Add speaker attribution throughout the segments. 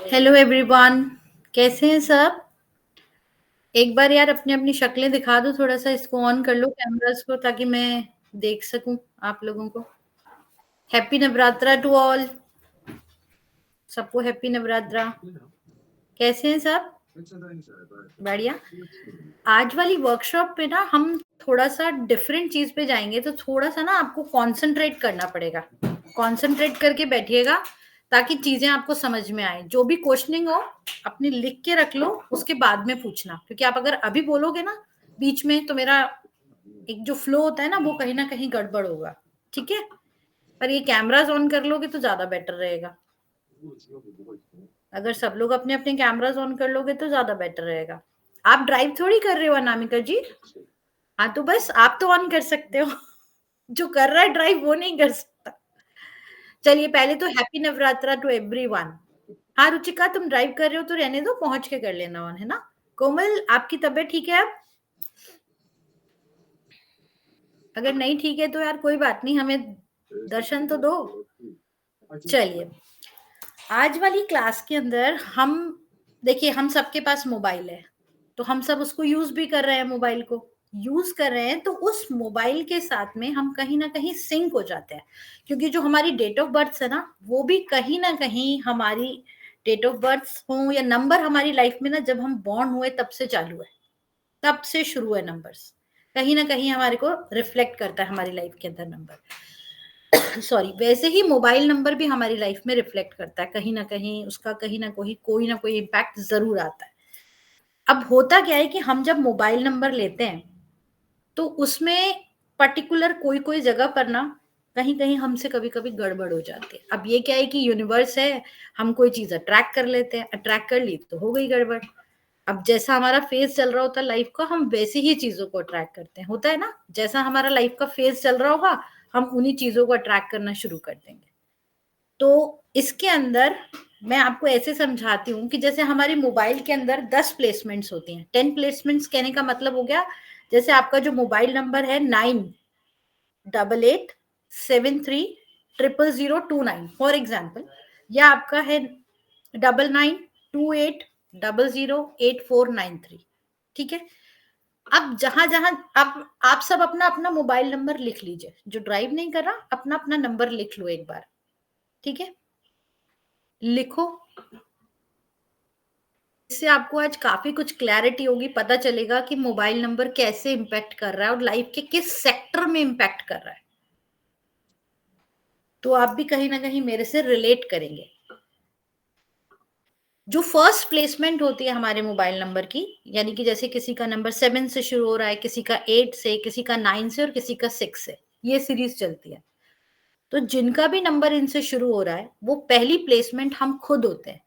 Speaker 1: Hello everyone. कैसे हैं सब? एक बार यार अपनी अपनी शक्लें दिखा दो, थोड़ा सा इसको ऑन कर लो कैमरास को, ताकि मैं देख सकूं आप लोगों को। Happy Navratra to all. सबको हैप्पी नवरात्रा। कैसे हैं सब? बढ़िया। आज वाली वर्कशॉप पे ना हम थोड़ा सा डिफरेंट चीज पे जाएंगे, तो थोड़ा सा ना आपको कंसंट्रेट करना पड़ेगा। कंसंट्रेट करके बैठिएगा ताकि चीजें आपको समझ में आए। जो भी क्वेश्चनिंग हो अपनी लिख के रख लो, उसके बाद में पूछना, क्योंकि आप अगर अभी बोलोगे ना बीच में, तो मेरा एक जो फ्लो होता है ना कहीं गड़बड़ होगा। ठीक है? पर ये कैमरास ऑन कर लोगे तो ज्यादा बेटर रहेगा। अगर सब लोग अपने अपने कैमरास ऑन कर लोगे तो ज्यादा बेटर रहेगा। आप ड्राइव थोड़ी कर रहे हो अनामिका जी। हाँ, तो बस आप तो ऑन कर सकते हो। जो कर रहा है ड्राइव वो नहीं कर सकता। चलिए, पहले तो हैप्पी नवरात्रा टू एवरीवन। हाँ रुचिका, तुम ड्राइव कर रहे हो तो रहने दो, पहुंच के कर लेना ऑन, है ना? कोमल, आपकी तबीयत ठीक है अब? अगर नहीं ठीक है तो यार कोई बात नहीं, हमें दर्शन तो दो। चलिए, आज वाली क्लास के अंदर हम देखिए, हम सबके पास मोबाइल है, तो हम सब उसको यूज भी कर रहे हैं। मोबाइल को यूज कर रहे हैं तो उस मोबाइल के साथ में हम कहीं ना कहीं सिंक हो जाते हैं, क्योंकि जो हमारी डेट ऑफ बर्थ है ना, वो भी कहीं ना कहीं हमारी डेट ऑफ बर्थ हो या नंबर हमारी लाइफ में ना, जब हम बॉर्न हुए तब से चालू है, तब से शुरू है नंबर्स। कहीं ना कहीं हमारे को रिफ्लेक्ट करता है हमारी लाइफ के अंदर नंबर। सॉरी, वैसे ही मोबाइल नंबर भी हमारी लाइफ में रिफ्लेक्ट करता है, कहीं ना कहीं उसका कहीं ना कोई इम्पैक्ट जरूर आता है। अब होता क्या है कि हम जब मोबाइल नंबर लेते हैं तो उसमें पर्टिकुलर कोई कोई जगह पर ना कहीं कहीं हमसे कभी कभी गड़बड़ हो जाती है। अब ये क्या है कि यूनिवर्स है, हम कोई चीज अट्रैक्ट कर लेते हैं, अट्रैक्ट कर ली तो हो गई गड़बड़। अब जैसा हमारा फेज चल रहा होता है लाइफ का, हम वैसी ही चीजों को अट्रैक्ट करते हैं, होता है ना? जैसा हमारा लाइफ का फेज चल रहा होगा, हम उन्हीं चीजों को अट्रैक्ट करना शुरू कर देंगे। तो इसके अंदर मैं आपको ऐसे समझाती हूँ कि जैसे हमारी मोबाइल के अंदर 10 प्लेसमेंट्स होती हैं। 10 प्लेसमेंट्स कहने का मतलब हो गया, जैसे आपका जो मोबाइल नंबर है 9888730029 फॉर एग्जाम्पल, या आपका है 9928008493। ठीक है? अब जहां जहां आप सब अपना अपना मोबाइल नंबर लिख लीजिए। जो ड्राइव नहीं कर रहा, अपना अपना नंबर लिख लो एक बार। ठीक है? लिखो। इससे आपको आज काफी कुछ क्लैरिटी होगी, पता चलेगा कि मोबाइल नंबर कैसे इम्पैक्ट कर रहा है और लाइफ के किस सेक्टर में इम्पैक्ट कर रहा है। तो आप भी कहीं ना कहीं मेरे से रिलेट करेंगे। जो फर्स्ट प्लेसमेंट होती है हमारे मोबाइल नंबर की, यानी कि जैसे किसी का नंबर 7 से शुरू हो रहा है, किसी का 8 से, किसी का 9 से और किसी का 6 से, ये सीरीज चलती है। तो जिनका भी नंबर इनसे शुरू हो रहा है, वो पहली प्लेसमेंट हम खुद होते हैं।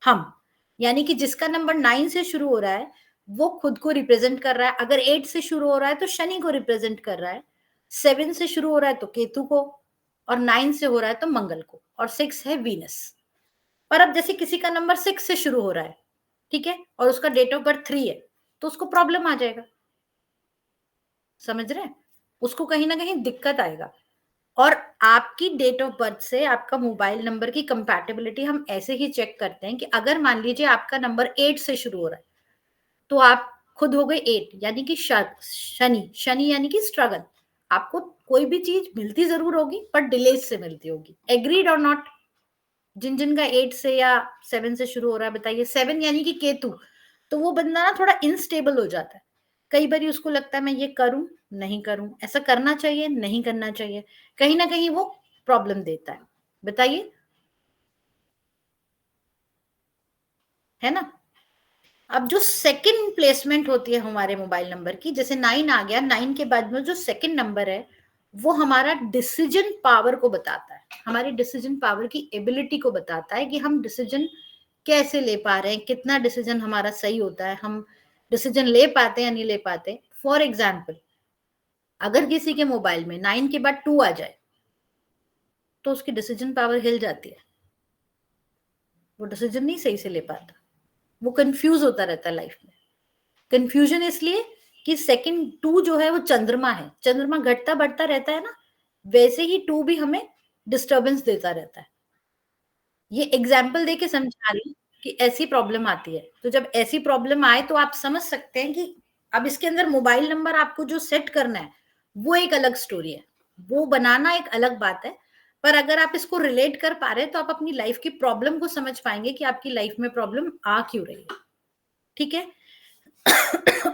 Speaker 1: हम, यानी कि जिसका नंबर 9 से शुरू हो रहा है वो खुद को रिप्रेजेंट कर रहा है। अगर 8 से शुरू हो रहा है तो शनि को रिप्रेजेंट कर रहा है। 7 से शुरू हो रहा है तो केतु को, और 9 से हो रहा है तो मंगल को, और 6 है वीनस। पर अब जैसे किसी का नंबर 6 से शुरू हो रहा है, ठीक है, और उसका डेट ऑफ बर्थ 3 है, तो उसको प्रॉब्लम आ जाएगा। समझ रहे हैं? उसको कहीं ना कहीं दिक्कत आएगा। और आपकी डेट ऑफ बर्थ से आपका मोबाइल नंबर की कंपैटिबिलिटी हम ऐसे ही चेक करते हैं कि अगर मान लीजिए आपका नंबर 8 से शुरू हो रहा है, तो आप खुद हो गए 8, यानी कि शनि। शनि यानी कि स्ट्रगल। आपको कोई भी चीज मिलती जरूर होगी, पर डिले से मिलती होगी। एग्रीड और नॉट? जिन जिन का 8 से या 7 से शुरू हो रहा है, बताइए। 7 यानी कि केतु। तो वो बंदा ना थोड़ा इनस्टेबल हो जाता है। कई बार उसको लगता है मैं ये करूं, नहीं करूं, ऐसा करना चाहिए, नहीं करना चाहिए, कहीं ना कहीं वो प्रॉब्लम देता है। बताइए, है ना? अब जो सेकंड प्लेसमेंट होती है हमारे मोबाइल नंबर की, जैसे 9 आ गया, 9 के बाद में जो सेकंड नंबर है, वो हमारा डिसीजन पावर को बताता है। हमारी डिसीजन पावर की एबिलिटी को बताता है कि हम डिसीजन कैसे ले पा रहे हैं, कितना डिसीजन हमारा सही होता है, हम डिसीजन ले पाते हैं या नहीं ले पाते। फॉर एग्जाम्पल, अगर किसी के मोबाइल में 9 के बाद 2 आ जाए, तो उसकी डिसीजन पावर हिल जाती है। वो डिसीजन नहीं सही से ले पाता, वो कंफ्यूज होता रहता है लाइफ में। कंफ्यूजन इसलिए कि सेकंड 2 जो है वो चंद्रमा है, चंद्रमा घटता बढ़ता रहता है ना, वैसे ही 2 भी हमें डिस्टरबेंस देता रहता है। ये एग्जाम्पल देके समझा रही हूँ। कि ऐसी प्रॉब्लम आती है। तो जब ऐसी प्रॉब्लम आए तो आप समझ सकते हैं कि अब इसके अंदर मोबाइल नंबर आपको जो सेट करना है वो एक अलग स्टोरी है, वो बनाना एक अलग बात है। पर अगर आप इसको रिलेट कर पा रहे हैं तो आप अपनी लाइफ की प्रॉब्लम को समझ पाएंगे कि आपकी लाइफ में प्रॉब्लम आ क्यों रही है। ठीक है।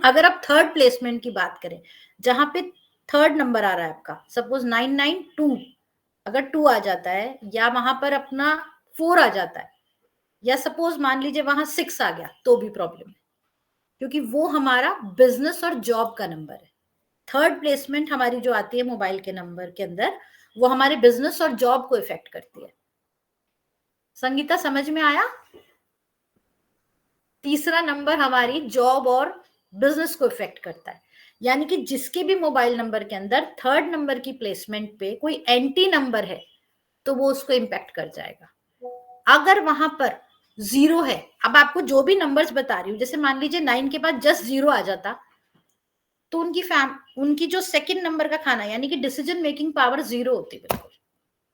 Speaker 1: अगर आप थर्ड प्लेसमेंट की बात करें, जहां पे थर्ड नंबर आ रहा है आपका, सपोज 992, अगर 2 आ जाता है या वहां पर अपना 4 आ जाता है, या सपोज मान लीजिए वहां 6 आ गया, तो भी प्रॉब्लम है, क्योंकि वो हमारा बिजनेस और जॉब का नंबर है। थर्ड प्लेसमेंट हमारी जो आती है मोबाइल के नंबर के अंदर, वो हमारे बिजनेस और जॉब को इफेक्ट करती है। संगीता, समझ में आया? तीसरा नंबर हमारी जॉब और बिजनेस को इफेक्ट करता है, यानी कि जिसके भी मोबाइल नंबर के अंदर थर्ड नंबर की प्लेसमेंट पे कोई एंटी नंबर है तो वो उसको इम्पैक्ट कर जाएगा। अगर वहां पर 0 है, अब आपको जो भी नंबर्स बता रही हूँ, जैसे मान लीजिए 9 के बाद जस्ट 0 आ जाता, तो उनकी जो सेकंड नंबर का खाना, यानी कि डिसीजन मेकिंग पावर 0 होती है। बिल्कुल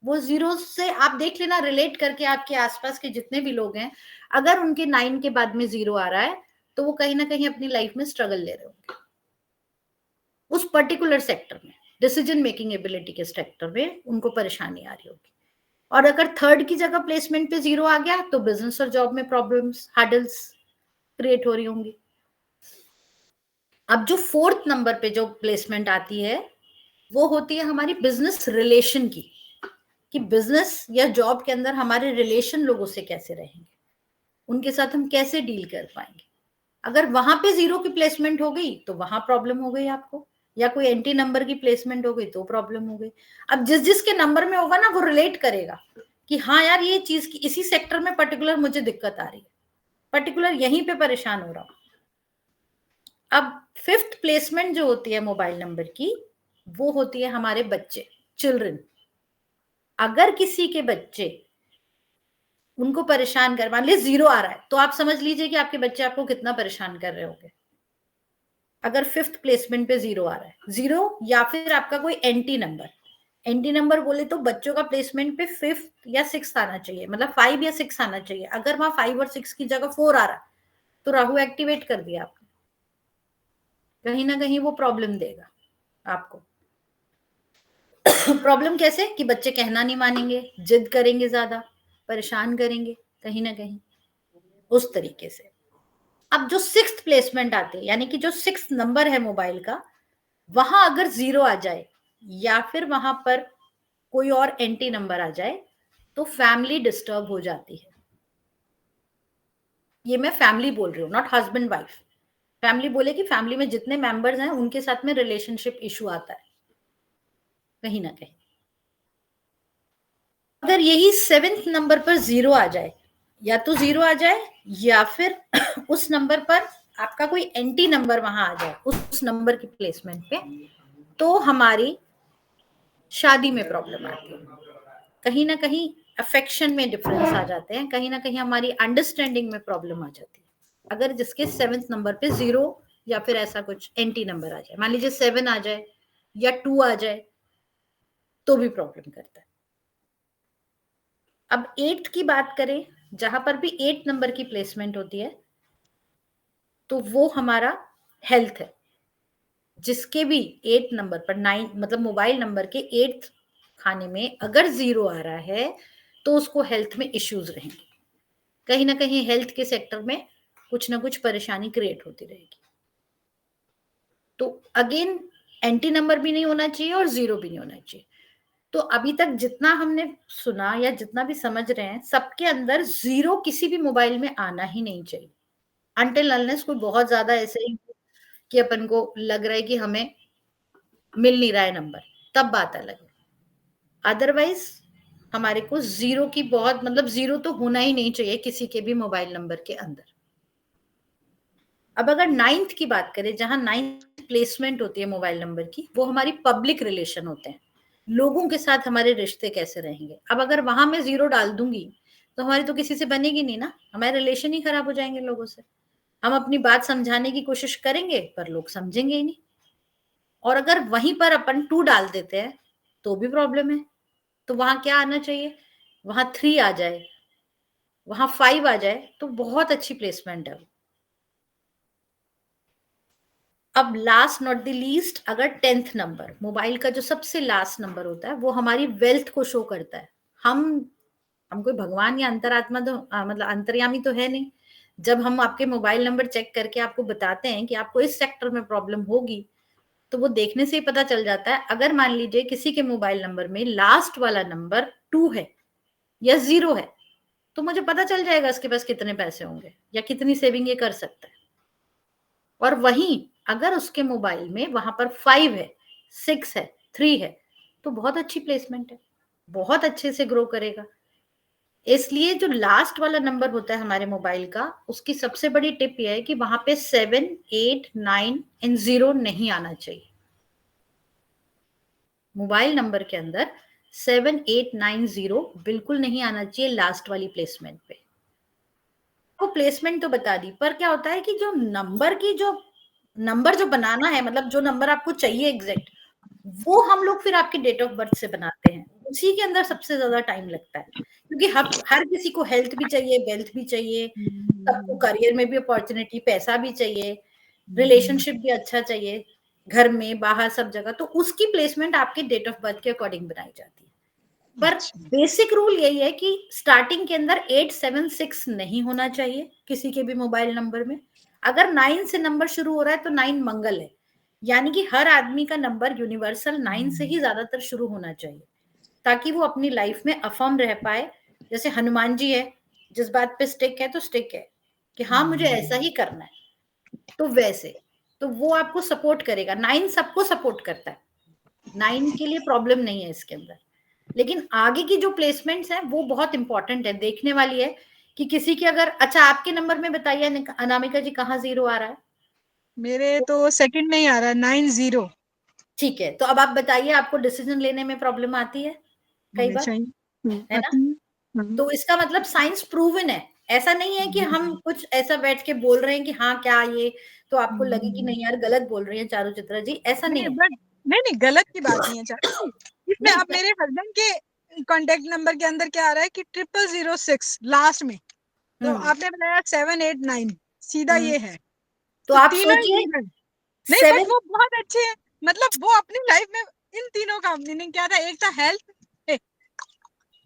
Speaker 1: वो 0 से आप देख लेना, रिलेट करके आपके आसपास के जितने भी लोग हैं, अगर उनके 9 के बाद में 0 आ रहा है तो वो कहीं ना कहीं अपनी लाइफ में स्ट्रगल ले रहे होंगे उस पर्टिकुलर सेक्टर में, डिसीजन मेकिंग एबिलिटी के सेक्टर में उनको परेशानी आ रही होगी। और अगर थर्ड की जगह प्लेसमेंट पे 0 आ गया तो बिजनेस और जॉब में प्रॉब्लम्स, हर्डल्स क्रिएट हो रही होंगी। अब जो फोर्थ नंबर पे जो प्लेसमेंट आती है वो होती है हमारी बिजनेस रिलेशन की, कि बिजनेस या जॉब के अंदर हमारे रिलेशन लोगों से कैसे रहेंगे, उनके साथ हम कैसे डील कर पाएंगे। अगर वहां पे 0 की प्लेसमेंट हो गई तो वहां प्रॉब्लम हो गई आपको, या कोई एंटी नंबर की प्लेसमेंट हो गई तो प्रॉब्लम हो गई। अब जिस जिसके नंबर में होगा ना वो रिलेट करेगा कि हाँ यार ये चीज की इसी सेक्टर में पर्टिकुलर मुझे दिक्कत आ रही है, पर्टिकुलर यहीं पे परेशान हो रहा हूं। अब फिफ्थ प्लेसमेंट जो होती है मोबाइल नंबर की, वो होती है हमारे बच्चे, चिल्ड्रन। अगर किसी के बच्चे उनको परेशान कर, मान लीजिए 0 आ रहा है, तो आप समझ लीजिए कि आपके बच्चे आपको कितना परेशान कर रहे होंगे। अगर फिफ्थ प्लेसमेंट पे 0 आ रहा है, 0 या फिर आपका कोई एंटी नंबर, एंटी नंबर बोले तो बच्चों का प्लेसमेंट पे 5th या 6th आना चाहिए, मतलब 5 या 6 आना चाहिए। अगर वहां 5 और 6 की जगह 4 आ रहा है तो राहु एक्टिवेट कर दिया आपने, कहीं ना कहीं वो प्रॉब्लम देगा आपको। प्रॉब्लम कैसे कि बच्चे कहना नहीं मानेंगे, जिद करेंगे, ज्यादा परेशान करेंगे कहीं ना कहीं, उस तरीके से। अब जो 6th प्लेसमेंट आती है, यानी कि जो 6th नंबर है मोबाइल का, वहां अगर 0 आ जाए या फिर वहां पर कोई और एंटी नंबर आ जाए तो फैमिली डिस्टर्ब हो जाती है। ये मैं फैमिली बोल रही हूँ, नॉट हस्बैंड वाइफ। फैमिली बोले कि फैमिली में जितने मेंबर्स हैं उनके साथ में रिलेशनशिप इशू आता है कहीं ना कहीं। अगर यही 7th नंबर पर 0 आ जाए, या तो 0 आ जाए या फिर उस नंबर पर आपका कोई एंटी नंबर वहां आ जाए उस नंबर की प्लेसमेंट पे, तो हमारी शादी में प्रॉब्लम आती है, कहीं ना कहीं अफेक्शन में डिफरेंस आ जाते हैं, कहीं ना कहीं हमारी अंडरस्टैंडिंग में प्रॉब्लम आ जाती है। अगर जिसके 7th नंबर पे 0 या फिर ऐसा कुछ एंटी नंबर आ जाए, मान लीजिए 7 आ जाए या 2 आ जाए, तो भी प्रॉब्लम करता है। अब 8th की बात करें, जहां पर भी 8 नंबर की प्लेसमेंट होती है, तो वो हमारा हेल्थ है। जिसके भी 8 नंबर पर 9 मतलब मोबाइल नंबर के 8th खाने में अगर 0 आ रहा है तो उसको हेल्थ में इश्यूज रहेंगे, कहीं ना कहीं हेल्थ के सेक्टर में कुछ ना कुछ परेशानी क्रिएट होती रहेगी। तो अगेन एंटी नंबर भी नहीं होना चाहिए और 0 भी नहीं होना चाहिए। तो अभी तक जितना हमने सुना या जितना भी समझ रहे हैं, सबके अंदर 0 किसी भी मोबाइल में आना ही नहीं चाहिए, अनटिल अनलेस कोई बहुत ज्यादा ऐसे ही कि अपन को लग रहा है कि हमें मिल नहीं रहा है नंबर, तब बात अलग है। अदरवाइज हमारे को 0 की बहुत मतलब 0 तो होना ही नहीं चाहिए किसी के भी मोबाइल नंबर के अंदर। अब अगर 9th की बात करें, जहां 9th प्लेसमेंट होती है मोबाइल नंबर की, वो हमारी पब्लिक रिलेशन होते हैं, लोगों के साथ हमारे रिश्ते कैसे रहेंगे। अब अगर वहां मैं 0 डाल दूंगी तो हमारी तो किसी से बनेगी नहीं ना, हमारे रिलेशन ही खराब हो जाएंगे लोगों से। हम अपनी बात समझाने की कोशिश करेंगे पर लोग समझेंगे ही नहीं। और अगर वहीं पर अपन 2 डाल देते हैं तो भी प्रॉब्लम है। तो वहां क्या आना चाहिए, वहां 3 आ जाए, वहां 5 आ जाए तो बहुत अच्छी प्लेसमेंट है। अब लास्ट नॉट द लीस्ट, अगर 10th नंबर, मोबाइल का जो सबसे लास्ट नंबर होता है वो हमारी वेल्थ को शो करता है। हम कोई भगवान या अंतरात्मा तो मतलब अंतर्यामी तो है नहीं। जब हम आपके मोबाइल नंबर चेक करके आपको बताते हैं कि आपको इस सेक्टर में प्रॉब्लम होगी, तो वो देखने से ही पता चल जाता है। अगर मान लीजिए किसी के मोबाइल नंबर में लास्ट वाला नंबर 2 है या 0 है, तो मुझे पता चल जाएगा इसके पास कितने पैसे होंगे या कितनी सेविंग ये कर सकता है। और वहीं अगर उसके मोबाइल में वहां पर 5 है, 6 है, 3 है, तो बहुत अच्छी प्लेसमेंट है, बहुत अच्छे से ग्रो करेगा। इसलिए जो लास्ट वाला नंबर होता है हमारे मोबाइल का, उसकी सबसे बड़ी टिप यह है कि वहां पे 7, 8, 9 एंड 0 नहीं आना चाहिए। मोबाइल नंबर के अंदर 7, 8, 9, 0 बिल्कुल नहीं आना चाहिए लास्ट वाली प्लेसमेंट पे। वो प्लेसमेंट तो बता दी, पर क्या होता है कि जो नंबर जो बनाना है, मतलब जो नंबर आपको चाहिए एग्जैक्ट, वो हम लोग फिर आपके डेट ऑफ बर्थ से बनाते हैं। उसी के अंदर सबसे ज्यादा टाइम लगता है, क्योंकि हर किसी को हेल्थ भी चाहिए, वेल्थ भी चाहिए, सबको करियर में भी अपॉर्चुनिटी, पैसा भी चाहिए, रिलेशनशिप भी अच्छा चाहिए, घर में बाहर सब जगह। तो उसकी प्लेसमेंट आपके डेट ऑफ बर्थ के अकॉर्डिंग बनाई जाती है। पर बेसिक रूल यही है कि स्टार्टिंग के अंदर 876 नहीं होना चाहिए किसी के भी मोबाइल नंबर में। अगर 9 से नंबर शुरू हो रहा है तो 9 मंगल है, यानी कि हर आदमी का नंबर यूनिवर्सल 9 से ही ज्यादातर शुरू होना चाहिए, ताकि वो अपनी लाइफ में अफर्म रह पाए। जैसे हनुमान जी है, जिस बात पे स्टिक है तो स्टिक है कि हाँ मुझे ऐसा ही करना है, तो वैसे तो वो आपको सपोर्ट करेगा। 9 सबको सपोर्ट करता है, 9 के लिए प्रॉब्लम नहीं है इसके अंदर। लेकिन आगे की जो प्लेसमेंट्स हैं वो बहुत इंपॉर्टेंट है, देखने वाली है कि किसी की अगर, अच्छा आपके नंबर में बताइए अनामिका जी, कहाँ 0 आ रहा है?
Speaker 2: मेरे तो सेकंड में ही आ रहा है 9-0।
Speaker 1: ठीक है, तो अब आप बताइए, आपको डिसीजन लेने में प्रॉब्लम आती है कई बार,
Speaker 2: हमेशा ही
Speaker 1: है ना?
Speaker 2: आती है। हाँ।
Speaker 1: तो इसका मतलब साइंस प्रूवन है। ऐसा नहीं है कि हम कुछ ऐसा बैठ के बोल रहे हैं कि हाँ क्या ये, तो आपको लगे कि नहीं यार गलत बोल रही है चारू चित्रा जी, ऐसा नहीं
Speaker 2: नहीं
Speaker 1: है।
Speaker 2: बट नहीं गलत की बात नहीं है चाची। इसमें
Speaker 1: नहीं
Speaker 2: अब मेरे हस्बैंड के कांटेक्ट नंबर के अंदर क्या आ रहा है कि 0006 लास्ट में, तो
Speaker 1: हम्म
Speaker 2: आपने बताया 789 सीधा
Speaker 1: हम्म
Speaker 2: ये है,
Speaker 1: तो
Speaker 2: तो
Speaker 1: आप
Speaker 2: तीनों ही
Speaker 1: सोचिए
Speaker 2: ठीक है। नहीं बट
Speaker 1: 7,
Speaker 2: वो बहुत अच्छे हैं, मतलब वो अपनी लाइफ में इन तीनों का मीनिंग क्या था, एक था हेल्थ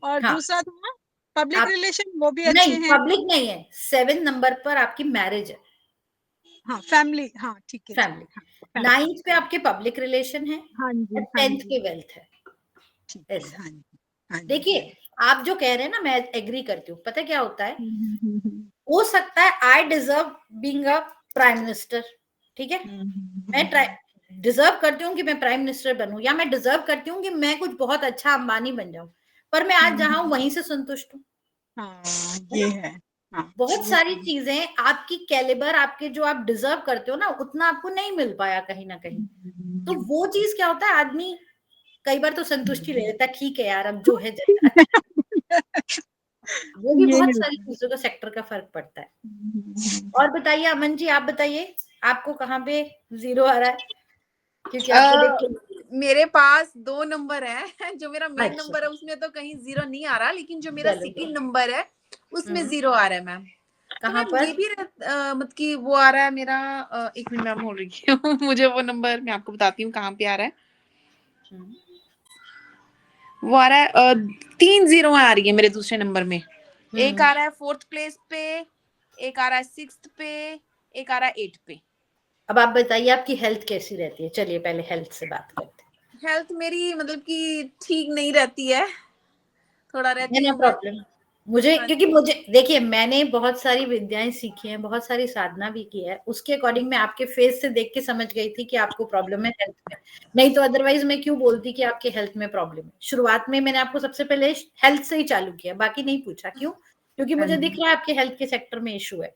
Speaker 2: और
Speaker 1: हाँ
Speaker 2: दूसरा था पब्लिक
Speaker 1: आप,
Speaker 2: रिलेशन, वो भी अच्छे
Speaker 1: नहीं
Speaker 2: हैं।
Speaker 1: पब्लिक नहीं है, 7 नंबर पर आपकी मैरिज है,
Speaker 2: हाँ फैमिली, हाँ ठीक है
Speaker 1: फैमिली।
Speaker 2: हाँ फैमिली।
Speaker 1: 9th पे आपके पब्लिक रिलेशन है
Speaker 2: हाँ
Speaker 1: और
Speaker 2: जी हाँ
Speaker 1: 10th
Speaker 2: जी
Speaker 1: पे वेल्थ है।
Speaker 2: ठीक है
Speaker 1: ऐसा,
Speaker 2: हाँ जी हाँ जी हाँ
Speaker 1: देखिए
Speaker 2: जी।
Speaker 1: आप जो कह रहे हैं ना, मैं एग्री करती हूँ। पता है क्या होता है,
Speaker 2: हम्म।
Speaker 1: हो सकता है I deserve being a prime minister, ठीक है, मैं डिजर्व करती हूँ कि मैं प्राइम मिनिस्टर बनूं, या मैं डिजर्व करती हूँ कि मैं कुछ बहुत अच्छा अंबानी बन जाऊं, पर मैं आज जहां हूं वहीं से संतुष्ट हूँ,
Speaker 2: हाँ
Speaker 1: है
Speaker 2: ये
Speaker 1: ना?
Speaker 2: है। हाँ
Speaker 1: बहुत
Speaker 2: वो
Speaker 1: सारी चीजें आपकी कैलिबर, आपके जो आप डिजर्व करते हो ना, उतना आपको नहीं मिल पाया कहीं ना कहीं। तो वो चीज क्या होता है, आदमी कई बार तो संतुष्टि ले लेता है, ठीक है यार अब जो है अच्छा। वो भी
Speaker 2: ये
Speaker 1: बहुत
Speaker 2: है।
Speaker 1: सारी चीजों का, सेक्टर का फर्क पड़ता है। और बताइए अमन जी, आप बताइए आपको कहाँ पे 0 आ रहा है, क्योंकि आपको देख के।
Speaker 3: मेरे पास 2 नंबर है। जो मेरा मेन
Speaker 1: अच्छा,
Speaker 3: नंबर है उसमें तो कहीं 0 नहीं आ रहा, लेकिन जो मेरा
Speaker 1: चलो
Speaker 3: सेकंड नंबर है उसमें 0 आ रहा है मैम। तो
Speaker 1: कहाँ
Speaker 3: मैम
Speaker 1: पर?
Speaker 3: ये भी मतलब कि वो आ रहा है मेरा, एक मिनट मैम बोल रही हूँ। मुझे वो नंबर मैं आपको बताती हूँ कहाँ पे आ रहा है। वो आ रहा है 3 0 आ रही है मेरे दूसरे नंबर में। एक आ रहा है 4th प्लेस पे, एक आ रहा है 6th पे, एक आ रहा है 8th पे।
Speaker 1: अब आप बताइए आपकी हेल्थ कैसी रहती है? चलिए पहले हेल्थ से बात करते
Speaker 3: हेल्थ मेरी मतलब कि ठीक नहीं रहती है, थोड़ा
Speaker 1: हैं,
Speaker 3: रहती
Speaker 1: ना
Speaker 3: हूँ मैं।
Speaker 1: प्रॉब्लम मुझे,
Speaker 3: हाँ
Speaker 1: क्योंकि मुझे देखिए मैंने बहुत सारी विद्याएं सीखी हैं, बहुत सारी साधना भी की है, उसके अकॉर्डिंग मैं आपके फेस से देख के समझ गई थी कि आपको प्रॉब्लम है हेल्थ में। नहीं तो अदरवाइज मैं क्यों बोलती कि आपके हेल्थ में प्रॉब्लम है। शुरुआत में मैंने आपको सबसे पहले हेल्थ से ही चालू किया, बाकी नहीं पूछा। क्यों? क्योंकि
Speaker 3: हाँ
Speaker 1: मुझे
Speaker 3: जी।
Speaker 1: दिख रहा है आपके हेल्थ के सेक्टर में इशू है।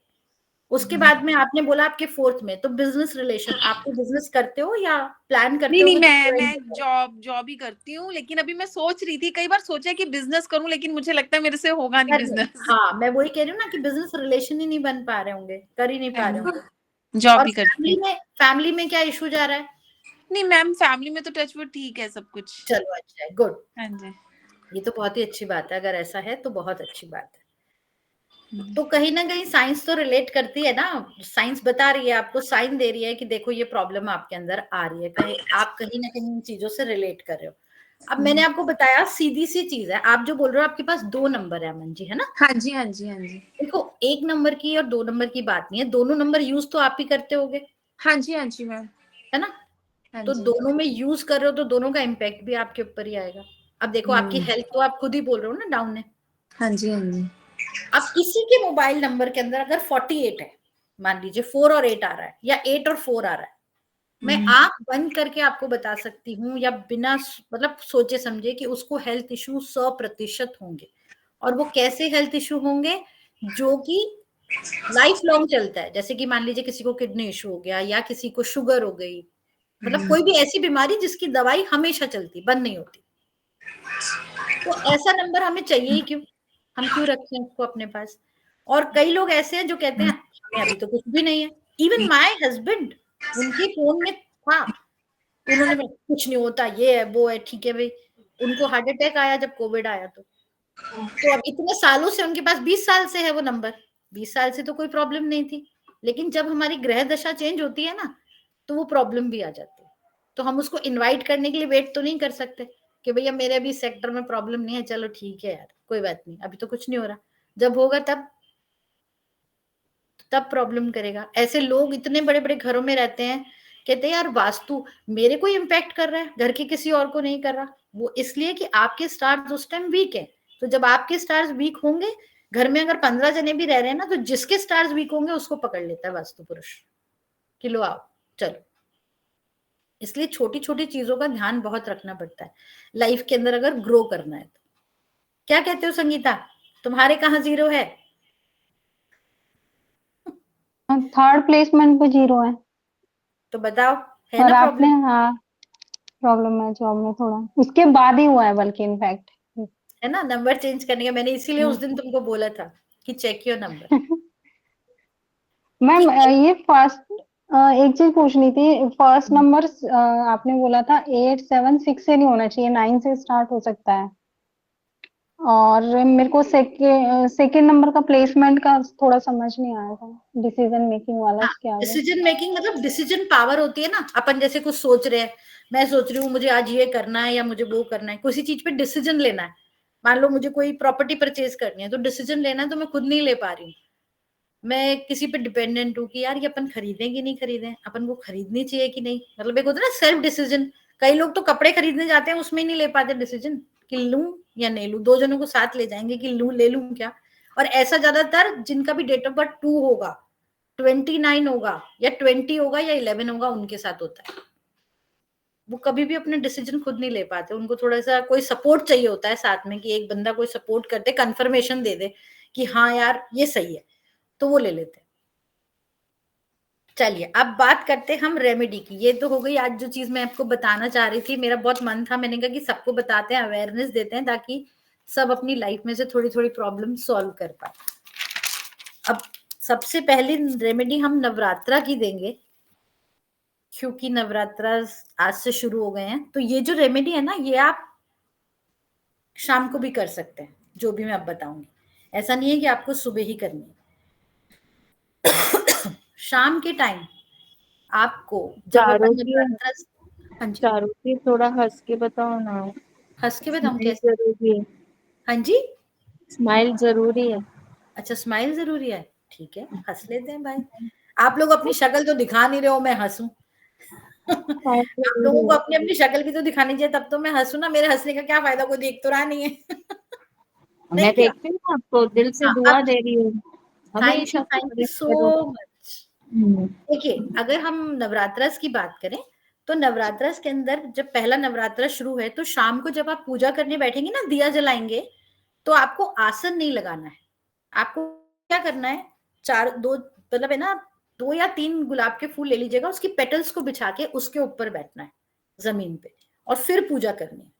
Speaker 1: उसके बाद में आपने बोला आपके 4th में, तो बिजनेस रिलेशन, आप कोई बिजनेस करते हो या प्लान करते
Speaker 3: नहीं
Speaker 1: हो
Speaker 3: नहीं,
Speaker 1: कि
Speaker 3: मैं जॉब ही करती हूँ, लेकिन अभी मैं सोच रही थी, कई बार सोचा कि बिजनेस करूं, लेकिन मुझे लगता है मेरे से होगा नहीं बिजनेस।
Speaker 1: हाँ मैं वही कह रही हूँ ना कि बिजनेस रिलेशन ही नहीं बन पा रहे होंगे, कर ही नहीं पा रहे होंगे।
Speaker 3: जॉब
Speaker 1: और
Speaker 3: ही करती हूँ।
Speaker 1: फैमिली में क्या इशू जा रहा है?
Speaker 3: नहीं मैम, फैमिली में तो टचवुड ठीक है सब कुछ।
Speaker 1: चलो अच्छा है, गुड।
Speaker 3: हाँ जी।
Speaker 1: ये तो बहुत ही अच्छी बात है, अगर ऐसा है तो बहुत अच्छी बात है। तो कहीं ना कहीं साइंस तो रिलेट करती है ना, साइंस बता रही है आपको, साइन दे रही है कि देखो ये प्रॉब्लम आपके अंदर आ रही है, कहीं आप कहीं ना कहीं इन चीजों से रिलेट कर रहे हो। अब मैंने आपको बताया सीधी सी चीज है, आप जो बोल रहे हो आपके पास 2 नंबर है अमन जी, है ना?
Speaker 3: हाँ जी, हाँ जी, हाँ जी।
Speaker 1: देखो 1 नंबर की और 2 नंबर की बात नहीं है, दोनों नंबर यूज तो आप ही करते होगे,
Speaker 3: हाँ जी, हाँ जी मैम।
Speaker 1: है ना?
Speaker 3: हाँ
Speaker 1: तो
Speaker 3: जी।
Speaker 1: दोनों में यूज कर रहे हो तो दोनों का इम्पैक्ट भी आपके ऊपर ही आएगा। अब देखो आपकी हेल्थ तो आप खुद ही बोल रहे हो ना डाउन है।
Speaker 3: हाँ जी, हाँ जी।
Speaker 1: अब किसी के मोबाइल नंबर के अंदर अगर 48 है, मान लीजिए 4 और 8 आ रहा है या 8 और 4 आ रहा है, मैं आंख बंद करके आपको बता सकती हूँ या बिना मतलब सोचे समझे कि उसको हेल्थ इश्यू 100% होंगे। और वो कैसे हेल्थ इश्यू होंगे? जो कि लाइफ लॉन्ग चलता है, जैसे कि मान लीजिए किसी को किडनी इश्यू हो गया या किसी को शुगर हो गई, मतलब कोई भी ऐसी बीमारी जिसकी दवाई हमेशा चलती, बंद नहीं होती। तो ऐसा नंबर हमें चाहिए ही क्यों? हम क्यों रखें उसको अपने पास? और कई लोग ऐसे हैं जो कहते हैं हमें अभी तो कुछ भी नहीं है। इवन माय हस्बैंड, उनके फोन में था, उन्होंने बोला कुछ नहीं होता, ये है वो है, ठीक है भाई। उनको हार्ट अटैक आया जब कोविड आया तो अब इतने सालों से उनके पास 20 साल से है वो नंबर, 20 साल से तो कोई प्रॉब्लम नहीं थी। लेकिन जब हमारी ग्रह दशा चेंज होती है ना, तो वो प्रॉब्लम भी आ जाती है। तो हम उसको इनवाइट करने के लिए वेट तो नहीं कर सकते कि भैया मेरे अभी सेक्टर में प्रॉब्लम नहीं है, चलो ठीक है यार कोई बात नहीं, अभी तो कुछ नहीं हो रहा। जब होगा तब प्रॉब्लम करेगा। ऐसे लोग इतने बड़े बड़े घरों में रहते हैं, कहते हैं यार वास्तु मेरे को इम्पैक्ट कर रहा है, घर के किसी और को नहीं कर रहा। वो इसलिए कि आपके स्टार्स उस टाइम वीक है। तो जब आपके स्टार्स वीक होंगे, घर में अगर 15 जने भी रह रहे हैं ना, तो जिसके स्टार्स वीक होंगे उसको पकड़ लेता है वास्तु पुरुष कि लो आओ चलो। इसलिए छोटी छोटी चीजों का ध्यान बहुत रखना पड़ता है लाइफ के अंदर अगर ग्रो करना है तो। क्या कहते हो संगीता, तुम्हारे कहाँ 0 है?
Speaker 4: थर्ड प्लेसमेंट पे 0 है।
Speaker 1: तो बताओ, है
Speaker 4: और
Speaker 1: ना
Speaker 4: आपने,
Speaker 1: प्रॉब्लम?
Speaker 4: हाँ, प्रॉब्लम है जॉब में थोड़ा, उसके बाद ही हुआ है बल्कि इनफैक्ट।
Speaker 1: है ना, नंबर चेंज करने का मैंने इसीलिए उस दिन तुमको बोला था कि चेक योर नंबर।
Speaker 4: मैम,
Speaker 1: ठीक है।
Speaker 4: ये फर्स्ट, एक चीज पूछनी थी। फर्स्ट नंबर आपने बोला था 8 7 6 से नहीं होना चाहिए, 9 से स्टार्ट हो सकता है। और मेरे को सेकेंड नंबर का प्लेसमेंट का थोड़ा समझ नहीं आया था, डिसीजन मेकिंग वाला
Speaker 1: हाँ,
Speaker 4: क्या है।
Speaker 1: डिसीजन मेकिंग मतलब डिसीजन पावर होती है ना, अपन जैसे कुछ सोच रहे हैं, मैं सोच रही हूँ मुझे आज ये करना है या मुझे वो करना है, किसी चीज पे डिसीजन लेना है। मान लो मुझे कोई प्रॉपर्टी परचेज करनी है, तो डिसीजन लेना है, तो मैं खुद नहीं ले पा रही हूँ, मैं किसी पे डिपेंडेंट हूँ कि यार ये अपन खरीदें कि नहीं खरीदें, अपन को खरीदनी चाहिए कि नहीं। मतलब एक होता है ना सेल्फ डिसीजन। कई लोग तो कपड़े खरीदने जाते हैं, उसमें ही नहीं ले पाते डिसीजन कि लूं या नहीं लूं। 2 जनों को साथ ले जाएंगे कि लूं ले लूं क्या। और ऐसा ज्यादातर जिनका भी डेट ऑफ बर्थ 2 होगा, 29 होगा या 20 होगा या 11 होगा, उनके साथ होता है। वो कभी भी अपने डिसीजन खुद नहीं ले पाते, उनको थोड़ा सा कोई सपोर्ट चाहिए होता है साथ में, कि एक बंदा कोई सपोर्ट करते, कंफर्मेशन दे दे कि हाँ यार ये सही है, तो वो ले लेते हैं। चलिए अब बात करते हैं हम रेमेडी की। ये तो हो गई आज जो चीज मैं आपको बताना चाह रही थी, मेरा बहुत मन था, मैंने कहा कि सबको बताते हैं, अवेयरनेस देते हैं, ताकि सब अपनी लाइफ में से थोड़ी थोड़ी प्रॉब्लम सॉल्व कर पाए। अब सबसे पहली रेमेडी हम नवरात्रा की देंगे, क्योंकि नवरात्रा आज से शुरू हो गए हैं। तो ये जो रेमेडी है ना, ये आप शाम को भी कर सकते हैं, जो भी मैं अब बताऊंगी। ऐसा नहीं है कि आपको सुबह ही करनी है। शाम के टाइम आपको, जब अपन
Speaker 5: चारों
Speaker 1: नवरात्रा, हाँ जी,
Speaker 5: चारों की थोड़ा हंस के बताओ ना।
Speaker 1: हंस के बताऊं
Speaker 5: स्माइल
Speaker 1: कैसे?
Speaker 5: जरूरी है।
Speaker 1: हाँ जी,
Speaker 5: स्माइल जरूरी है।
Speaker 1: अच्छा स्माइल जरूरी है, ठीक है हंस लेते हैं भाई। आप लोग अपनी शक्ल तो दिखा नहीं रहे हो, मैं हंसूं?
Speaker 5: स्माइल
Speaker 1: आप लोगों
Speaker 5: जरूरी
Speaker 1: को
Speaker 5: है।
Speaker 1: अपनी अपनी शक्ल भी तो दिखानी चाहिए, तब तो मैं हंसू ना। मेरे हंसने का क्या फायदा, कोई देख तो रहा नहीं है।
Speaker 5: मैं
Speaker 1: नहीं क्या?
Speaker 5: देखती हूँ आपको, दिल से
Speaker 1: हाँ,
Speaker 5: दुआ
Speaker 1: अब
Speaker 5: दे रही हूँ। हमेशा
Speaker 1: थैंक यू
Speaker 5: कोऑपरेट
Speaker 1: सो
Speaker 5: करो।
Speaker 1: मच। देखिए अगर हम नवरात्रास की बात करें, तो नवरात्रास के अंदर जब पहला नवरात्रा शुरू है, तो शाम को जब आप पूजा करने बैठेंगे ना, दिया जलाएंगे, तो आपको आसन नहीं लगाना है। आपको क्या करना है, चार दो मतलब है ना, 2 या 3 गुलाब के फूल ले लीजिएगा, उसकी पेटल्स को बिछा के उसके ऊपर बैठना है जमीन पे, और फिर पूजा करनी है।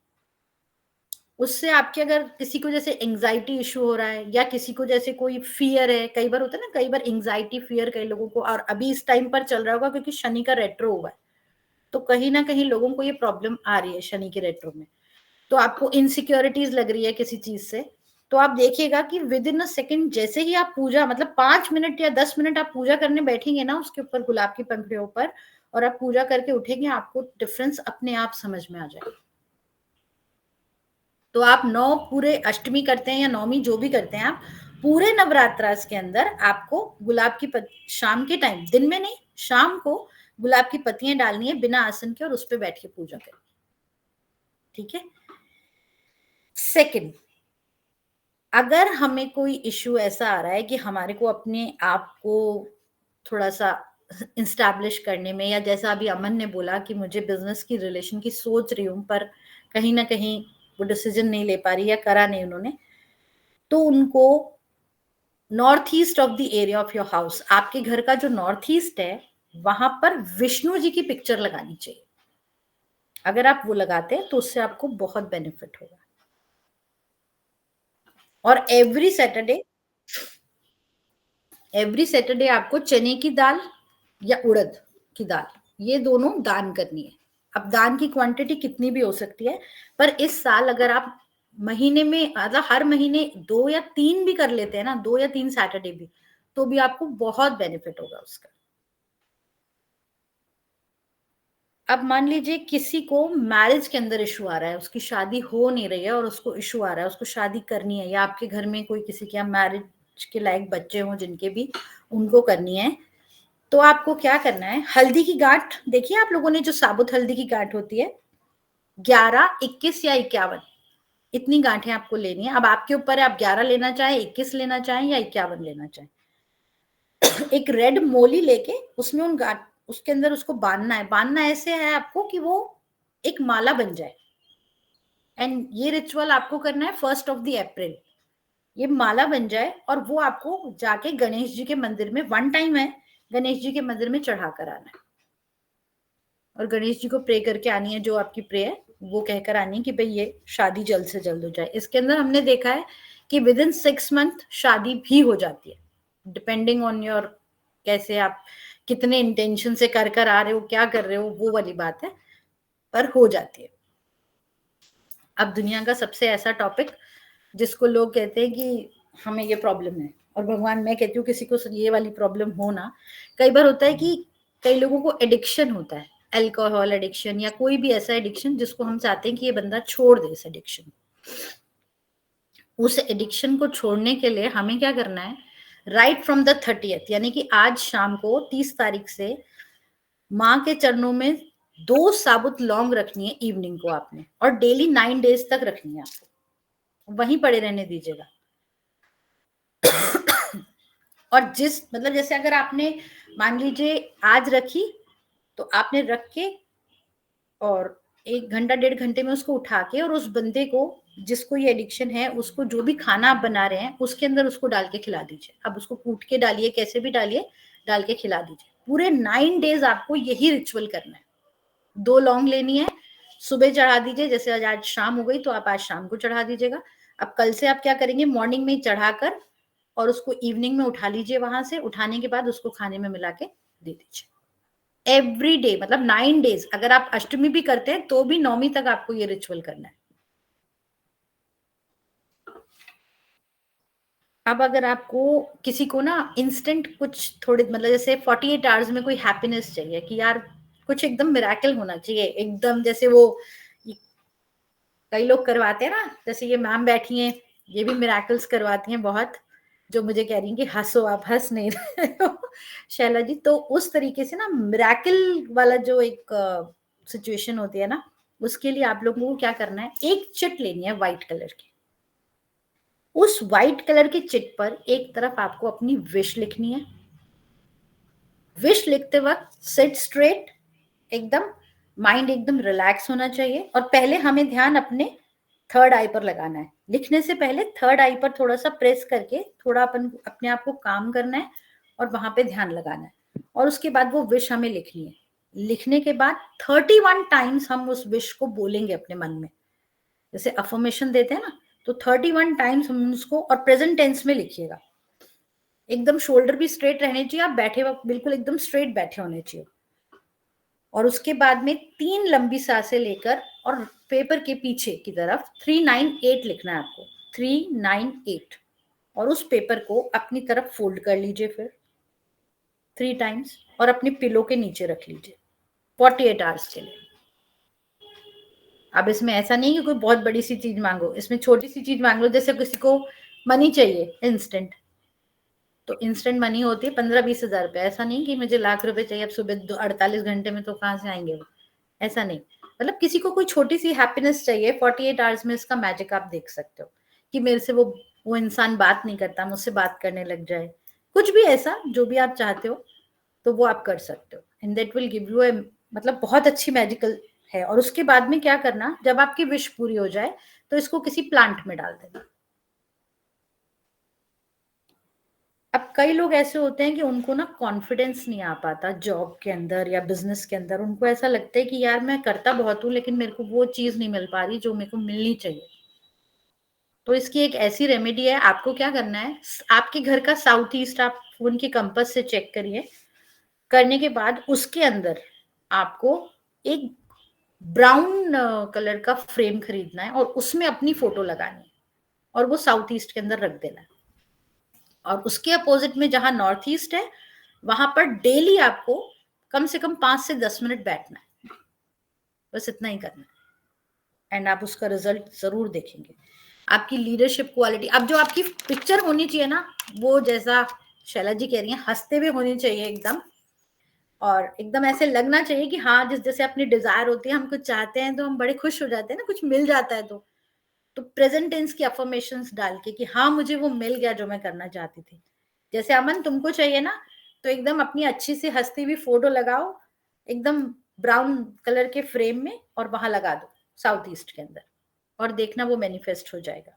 Speaker 1: उससे आपके, अगर किसी को जैसे एंजाइटी इशू हो रहा है, या किसी को जैसे कोई फियर है, कई बार होता है ना, कई बार एंजाइटी फियर कई लोगों को, और अभी इस टाइम पर चल रहा होगा क्योंकि शनि का रेट्रो हुआ है, तो कहीं ना कहीं लोगों को ये प्रॉब्लम आ रही है शनि के रेट्रो में। तो आपको इनसिक्योरिटीज लग रही है किसी चीज से, तो आप देखिएगा कि विद इन अ सेकेंड जैसे ही आप पूजा मतलब 5 मिनट या 10 मिनट आप पूजा करने बैठेंगे ना उसके ऊपर गुलाब की पंखुड़ियों पर, और आप पूजा करके उठेंगे, आपको डिफरेंस अपने आप समझ में आ जाएगा। तो आप 9 पूरे अष्टमी करते हैं या नौमी जो भी करते हैं आप, पूरे नवरात्रास के अंदर आपको गुलाब की शाम के टाइम, दिन में नहीं, शाम को गुलाब की पत्तियां डालनी है बिना आसन के, और उस पर बैठ के पूजा करनी। ठीक है। सेकंड, अगर हमें कोई इश्यू ऐसा आ रहा है कि हमारे को अपने आप को थोड़ा सा इंस्टैब्लिश करने में, या जैसा अभी अमन ने बोला कि मुझे बिजनेस की रिलेशन की सोच रही हूँ पर कहीं ना कहीं वो डिसीजन नहीं ले पा रही या करा नहीं उन्होंने, तो उनको north east of the area of your house, आपके घर का जो नॉर्थ ईस्ट है वहां पर विष्णु जी की पिक्चर लगानी चाहिए। अगर आप वो लगाते हैं तो उससे आपको बहुत बेनिफिट होगा। और एवरी सैटरडे आपको चने की दाल या उड़द की दाल, ये दोनों दान करनी है। अब दान की क्वांटिटी कितनी भी हो सकती है, पर इस साल अगर आप महीने में मतलब हर महीने 2 या 3 भी कर लेते हैं ना, 2 या 3 सैटरडे भी, तो भी आपको बहुत बेनिफिट होगा उसका। अब मान लीजिए किसी को मैरिज के अंदर इशू आ रहा है, उसकी शादी हो नहीं रही है और उसको इशू आ रहा है, उसको शादी करनी है, या आपके घर में कोई किसी के यहाँ मैरिज के लायक बच्चे हों जिनके भी, उनको करनी है, तो आपको क्या करना है, हल्दी की गांठ देखिए आप लोगों ने, जो साबुत हल्दी की गांठ होती है, 11, 21 या 51 इतनी गांठें आपको लेनी है। अब आपके ऊपर है, आप 11 लेना चाहें, 21 लेना चाहें या 51 लेना चाहें। एक रेड मोली लेके उसमें उन गांठ, उसके अंदर उसको बांधना है। बांधना ऐसे है आपको कि वो एक माला बन जाए, एंड ये रिचुअल आपको करना है 1 अप्रैल। ये माला बन जाए और वो आपको जाके गणेश जी के मंदिर में, 1 टाइम है, गणेश जी के मंदिर में चढ़ा कर आना है, और गणेश जी को प्रे करके आनी है, जो आपकी प्रे है वो कहकर आनी है कि भाई ये शादी जल्द से जल्द हो जाए। इसके अंदर हमने देखा है कि विद इन 6 मंथ शादी भी हो जाती है, डिपेंडिंग ऑन योर, कैसे आप कितने इंटेंशन से कर आ रहे हो, क्या कर रहे हो, वो वाली बात है, पर हो जाती है। अब दुनिया का सबसे ऐसा टॉपिक जिसको लोग कहते हैं कि हमें ये प्रॉब्लम है, और भगवान, मैं कहती हूँ किसी को ये वाली प्रॉब्लम हो ना, कई बार होता है कि कई लोगों को एडिक्शन होता है, अल्कोहल एडिक्शन या कोई भी ऐसा एडिक्शन जिसको हम चाहते हैं कि ये बंदा छोड़ दे इस एडिक्शन। उस एडिक्शन को छोड़ने के लिए हमें क्या करना है, राइट फ्रॉम द 30th, यानी कि आज शाम को 30 तारीख से माँ के चरणों में 2 साबुत लौंग रखनी है इवनिंग को आपने, और डेली 9 डेज तक रखनी है आपको, वहीं पड़े रहने दीजिएगा। और जिस मतलब जैसे अगर आपने मान लीजिए आज रखी, तो आपने रख के और 1 घंटा 1.5 घंटे में उसको उठा के, और उस बंदे को जिसको ये एडिक्शन है, उसको जो भी खाना आप बना रहे हैं उसके अंदर उसको डाल के खिला दीजिए। अब उसको कूट के डालिए, कैसे भी डालिए, डाल के खिला दीजिए। पूरे 9 डेज आपको यही रिचुअल करना है। 2 लौंग लेनी है, सुबह चढ़ा दीजिए, जैसे आज शाम हो गई तो आप आज शाम को चढ़ा दीजिएगा। अब कल से आप क्या करेंगे, मॉर्निंग में चढ़ाकर और उसको इवनिंग में उठा लीजिए, वहां से उठाने के बाद उसको खाने में मिला के दे दीजिए। एवरी डे, मतलब 9 डेज, अगर आप अष्टमी भी करते हैं तो भी नौमी तक आपको ये रिचुअल करना है। अब अगर आपको किसी को ना इंस्टेंट कुछ थोड़े मतलब जैसे 48 आवर्स में कोई हैप्पीनेस चाहिए कि यार कुछ एकदम मिराकल होना चाहिए, एकदम जैसे वो कई लोग करवाते हैं ना, जैसे ये मैम बैठी हैं, ये भी मिराकल्स करवाती हैं बहुत, जो मुझे कह रही हैं कि हंसो, आप हंस नहीं रहे हो शैला जी। तो उस तरीके से ना मिराकल वाला जो एक सिचुएशन होती है ना, उसके लिए आप लोगों को क्या करना है, एक चिट लेनी है व्हाइट कलर की। उस व्हाइट कलर की चिट पर एक तरफ आपको अपनी विश लिखनी है। विश लिखते वक्त सिट स्ट्रेट, एकदम माइंड एकदम रिलैक्स होना चाहिए, और पहले हमें ध्यान अपने 3rd आई पर लगाना है। लिखने से पहले 3rd आई पर थोड़ा सा प्रेस करके थोड़ा अपने आप को काम करना है और वहां पे ध्यान लगाना है, और उसके बाद वो विश हमें लिखनी है। लिखने के बाद 31 टाइम्स हम उस विश को बोलेंगे अपने मन में, जैसे अफर्मेशन देते हैं ना, तो 31 टाइम्स हम उसको, और प्रेजेंट टेंस में लिखिएगा। एकदम शोल्डर भी स्ट्रेट रहने चाहिए, आप बैठे वक्त बिल्कुल एकदम स्ट्रेट बैठे होने चाहिए। और उसके बाद में 3 लंबी सांसें लेकर और पेपर के पीछे की तरफ 398 लिखना है आपको। 398 और उस पेपर को अपनी तरफ फोल्ड कर लीजिए फिर 3 टाइम्स और अपने पिलो के नीचे रख लीजिए 48 आवर्स के लिए। अब इसमें ऐसा नहीं कि कोई बहुत बड़ी सी चीज मांगो, इसमें छोटी सी चीज मांग लो। जैसे किसी को मनी चाहिए इंस्टेंट, तो इंस्टेंट मनी होती है 15-20 हजार रुपए। ऐसा नहीं कि मुझे लाख रुपए चाहिए अब सुबह 48 घंटे में, तो कहाँ से आएंगे वो, ऐसा नहीं। मतलब किसी को कोई छोटी सी हैप्पीनेस चाहिए 48 आवर्स में, इसका मैजिक आप देख सकते हो कि मेरे से वो इंसान बात नहीं करता, मुझसे बात करने लग जाए, कुछ भी ऐसा जो भी आप चाहते हो तो वो आप कर सकते हो। And that will give you a, मतलब बहुत अच्छी मैजिकल है। और उसके बाद में क्या करना, जब आपकी विश पूरी हो जाए तो इसको किसी प्लांट में डाल देना। अब कई लोग ऐसे होते हैं कि उनको ना कॉन्फिडेंस नहीं आ पाता जॉब के अंदर या बिजनेस के अंदर। उनको ऐसा लगता है कि यार मैं करता बहुत हूं लेकिन मेरे को वो चीज नहीं मिल पा रही जो मेरे को मिलनी चाहिए। तो इसकी एक ऐसी रेमेडी है, आपको क्या करना है, आपके घर का साउथ ईस्ट आप फोन के कंपास से चेक करिए। करने के बाद उसके अंदर आपको एक ब्राउन कलर का फ्रेम खरीदना है और उसमें अपनी फोटो लगानी है और वो साउथ ईस्ट के अंदर रख देना है। और उसके अपोजिट में जहां नॉर्थ ईस्ट है वहां पर डेली आपको कम से कम 5 से 10 मिनट बैठना है, बस इतना ही करना है। एंड आप उसका रिजल्ट जरूर देखेंगे। आपकी लीडरशिप क्वालिटी, अब जो आपकी पिक्चर होनी चाहिए ना, वो जैसा शैला जी कह रही हैं हंसते हुए होनी चाहिए एकदम, और एकदम ऐसे लगना चाहिए कि हाँ जिस जैसे अपनी डिजायर होती है, हम कुछ चाहते हैं तो हम बड़े खुश हो जाते हैं ना, कुछ मिल जाता है तो प्रेजेंट टेंस की अफर्मेशंस डाल के कि हाँ मुझे वो मिल गया जो मैं करना चाहती थी। जैसे अमन तुमको चाहिए ना, तो एकदम अपनी अच्छी सी हंसती हुई फोटो लगाओ एकदम ब्राउन कलर के फ्रेम में और वहां लगा दो साउथ ईस्ट के अंदर, और देखना वो मैनिफेस्ट हो जाएगा।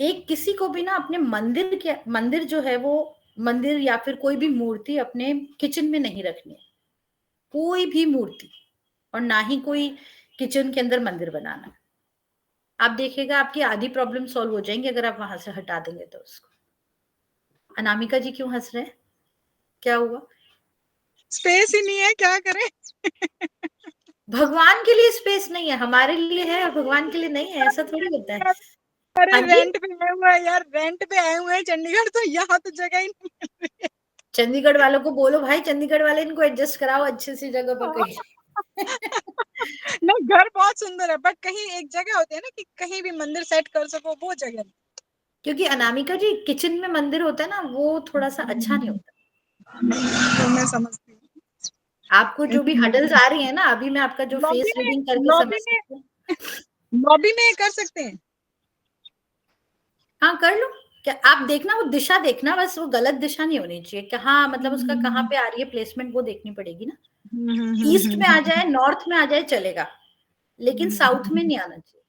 Speaker 1: एक किसी को भी ना अपने मंदिर जो है वो मंदिर या फिर कोई भी मूर्ति अपने किचन में नहीं रखनी है, कोई भी मूर्ति, और ना ही कोई किचन के अंदर मंदिर बनाना। आप देखिएगा आपकी आधी प्रॉब्लम सॉल्व हो जाएंगी अगर आप वहां से हटा देंगे तो उसको। अनामिका जी क्यों हंस रहे हैं, क्या हुआ?
Speaker 2: स्पेस ही नहीं है, क्या करें।
Speaker 1: भगवान के लिए स्पेस नहीं है, हमारे लिए है, भगवान के लिए नहीं है, ऐसा थोड़ी होता है।
Speaker 2: अरे
Speaker 1: हाँ जी,
Speaker 2: रेंट पे आए हुए हैं यार, रेंट पे आए हुए हैं चंडीगढ़, तो यहाँ तो जगह ही नहीं मिल रही है।
Speaker 1: चंडीगढ़ वालों को बोलो भाई, चंडीगढ़ वाले इनको एडजस्ट कराओ अच्छी सी जगह पर कहीं।
Speaker 2: नहीं, घर बहुत सुंदर है बट कहीं एक जगह होती है ना कि कहीं भी मंदिर सेट कर सको, वो जगह नहीं।
Speaker 1: क्योंकि अनामिका जी किचन में मंदिर होता है ना, वो थोड़ा सा अच्छा नहीं होता।
Speaker 2: तो मैं समझती हूँ।
Speaker 1: आपको जो भी हडल्स आ रही है ना, अभी मैं आपका जो फेस रीडिंग करके समझ सकती हूँ।
Speaker 2: लॉबी में कर सकते हैं।
Speaker 1: हाँ कर लो, क्या आप देखना, वो दिशा देखना बस, वो गलत दिशा नहीं होनी चाहिए कि हाँ, मतलब उसका कहाँ पे आ रही है प्लेसमेंट, वो देखनी पड़ेगी ना। ईस्ट में आ जाए, नॉर्थ में आ जाए चलेगा, लेकिन साउथ में नहीं आना चाहिए।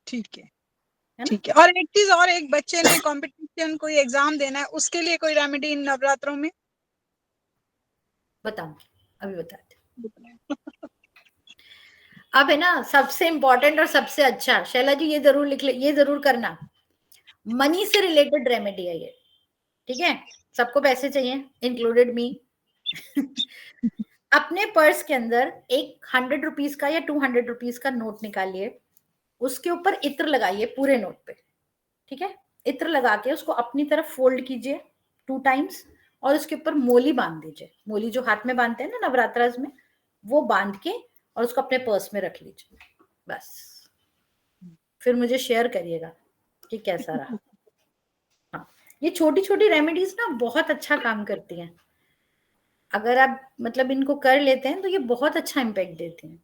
Speaker 2: ठीक है,
Speaker 1: है ना?
Speaker 2: ठीक है। और एक चीज और, एक बच्चे ने कंपटीशन कोई एग्जाम देना है, उसके लिए कोई रेमेडी इन नवरात्रों में
Speaker 1: बताऊंगी, अभी बताते। अब है ना सबसे इंपॉर्टेंट और सबसे अच्छा, शैला जी ये जरूर लिख ले, ये जरूर करना, मनी से रिलेटेड रेमेडी है ये, ठीक है? सबको पैसे चाहिए, इंक्लूडेड मी। अपने पर्स के अंदर एक 100 रुपीज का या 200 रुपीज का नोट निकालिए, उसके ऊपर इत्र लगाइए पूरे नोट पे, ठीक है? इत्र लगा के उसको अपनी तरफ फोल्ड कीजिए 2 टाइम्स और उसके ऊपर मोली बांध दीजिए। मोली जो हाथ में बांधते हैं ना नवरात्रास में, वो बांध के और उसको अपने पर्स में रख लीजिए, बस। फिर मुझे शेयर करिएगा कि कैसा रहा। हाँ, ये छोटी छोटी रेमेडीज ना बहुत अच्छा काम करती हैं। अगर आप मतलब इनको कर लेते हैं तो ये बहुत अच्छा इम्पैक्ट देती हैं।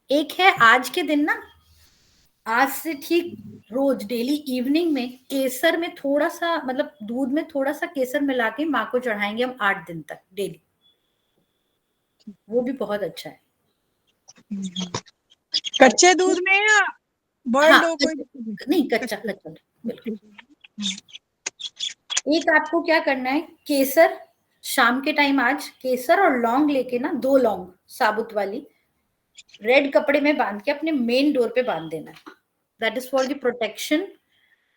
Speaker 1: एक है आज के दिन ना, आज से ठीक रोज डेली इवनिंग में केसर में थोड़ा सा, मतलब दूध में थोड़ा सा केसर मिला के माँ को चढ़ाएंगे हम 8 दिन तक डेली, वो भी बहुत अच्छा है।
Speaker 2: कच्चे दूध में या बॉइल्ड
Speaker 1: हाँ,
Speaker 2: हो कोई?
Speaker 1: नहीं कच्चा कच्चा बिल्कुल। एक आपको क्या करना है, केसर शाम के टाइम आज केसर और लौंग लेके ना, 2 लौंग साबुत वाली, रेड कपड़े में बांध के अपने मेन डोर पे बांध देना है। That is for the protection,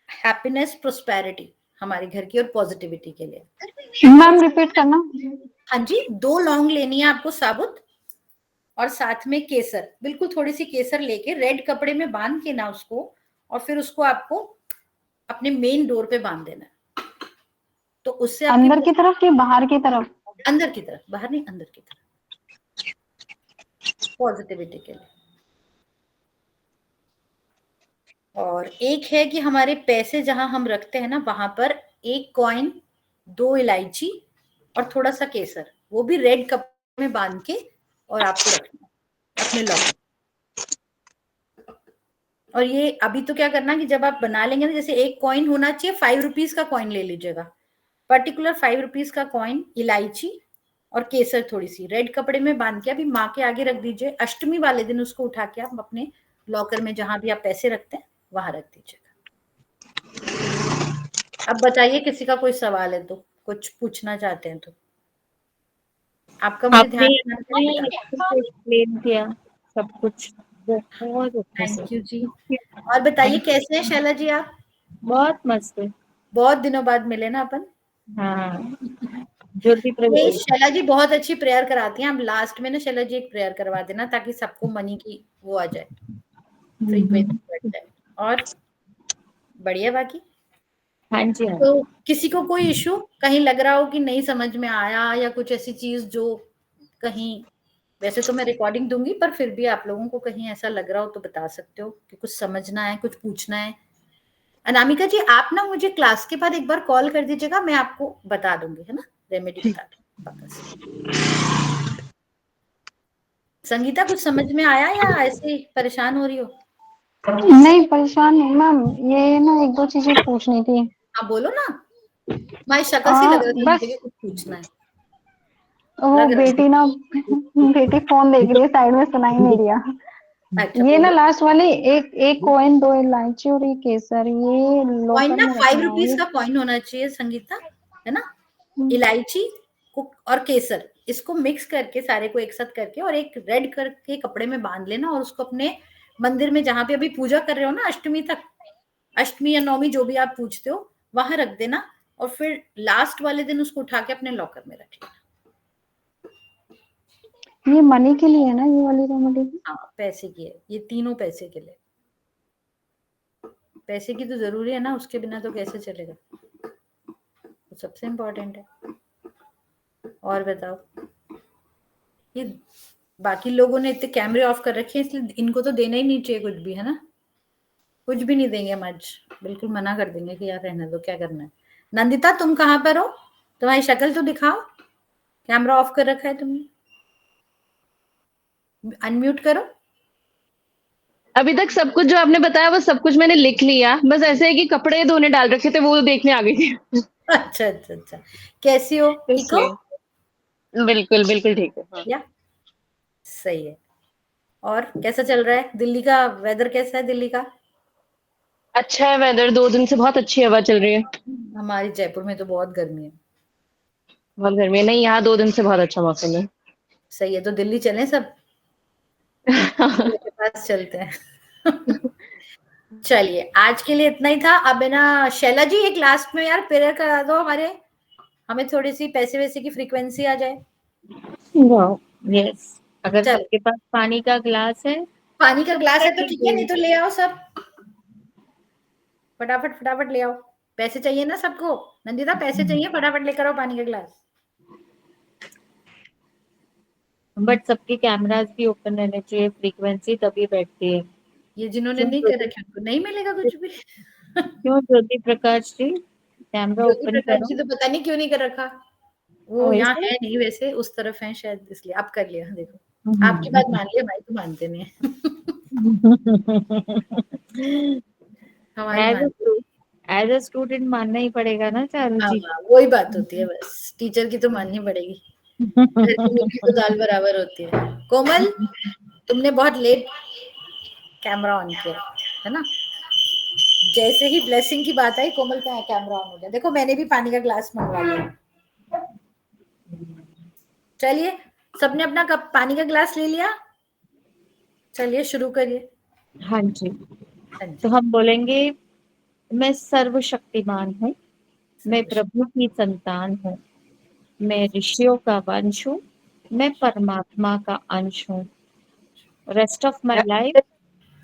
Speaker 1: happiness, prosperity हमारे घर की और पॉजिटिविटी के लिए।
Speaker 4: मैम रिपीट करना।
Speaker 1: हाँ जी, 2 लौंग लेनी है आपको साबुत, और साथ में केसर, बिल्कुल थोड़ी सी केसर लेके रेड कपड़े में बांध के ना उसको, और फिर उसको आपको अपने मेन डोर पे बांध देना है। तो उससे आपकी
Speaker 4: अंदर की तरफ कि बाहर की तरफ?
Speaker 1: अंदर की तरफ, बाहर नहीं, अंदर की तरफ, पॉजिटिविटी के लिए। और एक है कि हमारे पैसे जहां हम रखते हैं ना, वहां पर 1 कॉइन, 2 इलायची और थोड़ा सा केसर, वो भी रेड कपड़े में बांध के और आपको रखना है अपने लॉकर। और ये अभी तो क्या करना कि जब आप बना लेंगे ना, जैसे 1 कॉइन होना चाहिए, 5 रुपीज का कॉइन ले लीजिएगा, पर्टिकुलर 5 रुपीज का कॉइन, इलायची और केसर थोड़ी सी रेड कपड़े में बांध के अभी माँ के आगे रख दीजिए। अष्टमी वाले दिन उसको उठा के आप अपने लॉकर में जहां भी आप पैसे रखते हैं वहां रख दीजिएगा। अब बताइए, किसी का कोई सवाल है तो, कुछ पूछना चाहते हैं तो। आपका मुझे ध्यान
Speaker 5: एक्सप्लेन किया सब कुछ बहुत अच्छे से।
Speaker 1: थैंक यू जी। और बताइए कैसे हैं शैला जी आप?
Speaker 5: बहुत मस्त है।
Speaker 1: बहुत दिनों बाद मिले ना अपन।
Speaker 5: हाँ, ज्योति
Speaker 1: ये
Speaker 5: प्रवीण।
Speaker 1: शैला जी बहुत अच्छी प्रेयर कराती हैं। आप लास्ट में ना शैला जी एक प्रेयर करवा देना ताकि सबको मनी की वो आ जाए, फ्रीक्वेंसी बढ़ जाए। और बढ़िया बाकी।
Speaker 5: हाँ जी हाँ।
Speaker 1: तो किसी को कोई इशू कहीं लग रहा हो कि नहीं समझ में आया, या कुछ ऐसी चीज जो कहीं, वैसे तो मैं रिकॉर्डिंग दूंगी पर फिर भी आप लोगों को कहीं ऐसा लग रहा हो तो बता सकते हो कि कुछ समझना है, कुछ पूछना है। अनामिका जी आप ना मुझे क्लास के बाद एक बार कॉल कर दीजिएगा, मैं आपको बता दूंगी, है ना, रेमेडी बता दूंगी। संगीता कुछ समझ में आया या ऐसे ही परेशान हो रही हो?
Speaker 4: नहीं परेशान नहीं मैम, ये ना 1-2 चीजें पूछनी थी।
Speaker 1: हाँ बोलो ना, तुम्हारी शक्ल से लग रहा था मुझे
Speaker 4: बस
Speaker 1: कि कुछ पूछना है।
Speaker 4: वो
Speaker 1: लग रहा
Speaker 4: बेटी ना बेटी फोन देख रही है साइड में, सुनाई नहीं दिया।
Speaker 1: है। अच्छा
Speaker 4: ये ना
Speaker 1: बोलो।
Speaker 4: लास्ट वाले एक कॉइन, 2 इलायची और ये केसर, ये
Speaker 1: कॉइन
Speaker 4: लॉकर
Speaker 1: ना
Speaker 4: में
Speaker 1: 5
Speaker 4: रखना है
Speaker 1: रुपीज
Speaker 4: ये।
Speaker 1: का कॉइन होना चाहिए संगीता, है ना। इलायची और केसर, इसको मिक्स करके सारे को एक साथ करके और एक रेड करके कपड़े में बांध लेना और उसको अपने मंदिर में जहां पे अभी पूजा कर रहे हो ना, अष्टमी तक, अष्टमी या नवमी जो भी आप पूछते हो वहां रख देना। और फिर लास्ट वाले दिन उसको उठा के अपने लॉकर में रख लेना।
Speaker 4: ये मनी के लिए है ना ये वाली रेमेडी?
Speaker 1: हाँ पैसे की है, ये तीनों पैसे के लिए। पैसे की तो जरूरी है ना, उसके बिना तो कैसे चलेगा, तो सबसे इम्पोर्टेंट है। और बताओ, ये बाकी लोगों ने इतने कैमरे ऑफ कर रखे हैं इसलिए इनको तो देना ही नहीं चाहिए कुछ भी, है ना। कुछ भी नहीं देंगे हम आज, बिल्कुल मना कर देंगे कि यार रहने दो, क्या करना है। नंदिता तुम कहाँ पर हो, तुम्हारी शक्ल तो दिखाओ, कैमरा ऑफ कर रखा है तुमने, अनम्यूट करो।
Speaker 6: अभी तक सब कुछ जो आपने बताया वो सब कुछ मैंने लिख लिया, बस ऐसे है कि कपड़े धोने डाल रखे थे वो देखने आ गई थी।
Speaker 1: अच्छा अच्छा अच्छा, कैसी हो, ठीक हो?
Speaker 6: बिल्कुल बिल्कुल ठीक है। हाँ।
Speaker 1: या सही है। और कैसा चल रहा है दिल्ली का वेदर, कैसा है दिल्ली का?
Speaker 6: अच्छा है वेदर, 2 दिन से बहुत अच्छी हवा चल रही है।
Speaker 1: हमारी जयपुर में तो बहुत गर्मी है।
Speaker 6: बहुत गर्मी है, नहीं यहाँ 2 दिन से बहुत अच्छा मौसम है।
Speaker 1: सही है, तो दिल्ली चलें सब, दिल्ली के पास चलते हैं। चलिए आज के लिए इतना ही था। अब है ना शैला जी एक लास्ट में यार प्रेयर करा दो हमारे, हमें थोड़ी सी पैसे वैसे की फ्रीक्वेंसी आ जाए।
Speaker 5: यस, अगर
Speaker 1: चल
Speaker 5: सबके पास पानी का ग्लास है
Speaker 1: पानी का ग्लास है तो ठीक है, नहीं तो ले आओ सब, फटाफट फटाफट ले आओ। पैसे चाहिए ना सबको, नंदिता पैसे चाहिए, फटाफट लेकर आओ पानी का ग्लास।
Speaker 5: बट सबके कैमरास भी ओपन रहने चाहिए, फ्रीक्वेंसी तभी बैठती है।
Speaker 1: ये जिन्होंने
Speaker 5: क्यों
Speaker 1: नहीं कर रखे उनको नहीं मिलेगा कुछ भी।
Speaker 5: क्यों ज्योति प्रकाश जी, कैमरा
Speaker 1: ज्योति
Speaker 5: ओपन
Speaker 1: प्रकाश
Speaker 5: करो।
Speaker 1: जी तो पता नहीं क्यों नहीं कर रखा, वो यहाँ
Speaker 5: वैसे
Speaker 1: है नहीं, वैसे उस तरफ है शायद, इसलिए अब कर लिया। देखो आपकी बात मान लिया भाई, तो मानते नहीं है। हमारी मान,
Speaker 5: एज अ स्टूडेंट मानना ही पड़ेगा ना चारू
Speaker 1: हाँ
Speaker 5: जी।
Speaker 1: हाँ, वही बात होती है, बस टीचर की तो माननी पड़ेगी, घर की मुर्गी तो दाल बराबर होती है। कोमल तुमने बहुत लेट कैमरा ऑन किया है ना, जैसे ही ब्लेसिंग की बात आई कोमल का कैमरा ऑन हो गया। देखो मैंने भी पानी का ग्लास मंगवा लिया। चलिए सबने अपना कप पानी का ग्लास ले लिया, चलिए शुरू करिए।
Speaker 5: हाँ जी,
Speaker 1: हाँ
Speaker 5: तो
Speaker 1: जी।
Speaker 5: हम बोलेंगे, मैं सर्वशक्तिमान हूँ, मैं प्रभु की संतान हूँ, मैं ऋषियों का वंश हूँ, मैं परमात्मा का अंश हूँ। Rest of my life